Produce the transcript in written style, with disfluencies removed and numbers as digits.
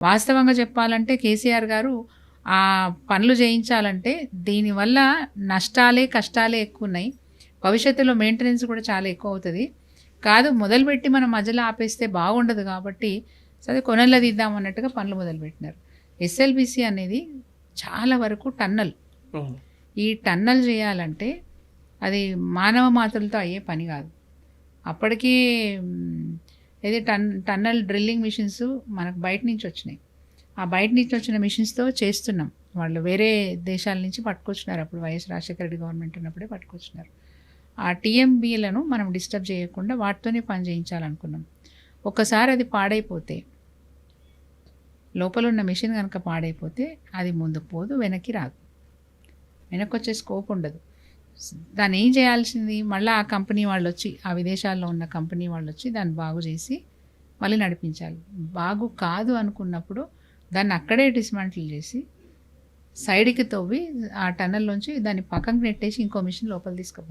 వాస్తవంగా చెప్పాలంటే కేసీఆర్ గారు ఆ పనులు చేయించాలంటే దీనివల్ల నష్టాలే, కష్టాలే ఎక్కువున్నాయి. భవిష్యత్తులో మెయింటెనెన్స్ కూడా చాలా ఎక్కువవుతది. కాదు మొదలుపెట్టి మనం మధ్యలో ఆపేస్తే బాగుండదు కాబట్టి సరే కొనల్లో తీద్దాం అన్నట్టుగా పనులు మొదలుపెట్టినారు. ఎస్ఎల్బీసీ అనేది చాలా వరకు టన్నల్. ఈ టన్నల్ చేయాలంటే అది మానవ మాత్రలతో అయ్యే పని కాదు. అప్పటికీ ఏది టన్నల్ డ్రిల్లింగ్ మిషన్స్ మనకు బయట నుంచి వచ్చినాయి. ఆ బయట నుంచి వచ్చిన మిషన్స్తో చేస్తున్నాం. వాళ్ళు వేరే దేశాల నుంచి పట్టుకొచ్చినారు. అప్పుడు వైఎస్ రాజశేఖర రెడ్డి గవర్నమెంట్ ఉన్నప్పుడే పట్టుకొచ్చినారు. ఆ టీఎంబీలను మనం డిస్టర్బ్ చేయకుండా వాటితోనే పని చేయించాలనుకున్నాం. ఒక్కసారి అది పాడైపోతే, లోపల ఉన్న మిషన్ కనుక పాడైపోతే అది ముందుకు పోదు, వెనక్కి రాదు, వెనక్కి వచ్చే స్కోప్ ఉండదు. దాన్ని ఏం చేయాల్సింది, మళ్ళీ ఆ కంపెనీ వాళ్ళు వచ్చి, ఆ విదేశాల్లో ఉన్న కంపెనీ వాళ్ళు వచ్చి దాన్ని బాగు చేసి మళ్ళీ నడిపించాలి. బాగు కాదు అనుకున్నప్పుడు దాన్ని అక్కడే డిస్మాంటిల్ చేసి సైడ్కి తవ్వి ఆ టన్నల్లోంచి దాన్ని పక్కకు నెట్టేసి ఇంకో మిషన్ లోపల తీసుకుపోవాలి.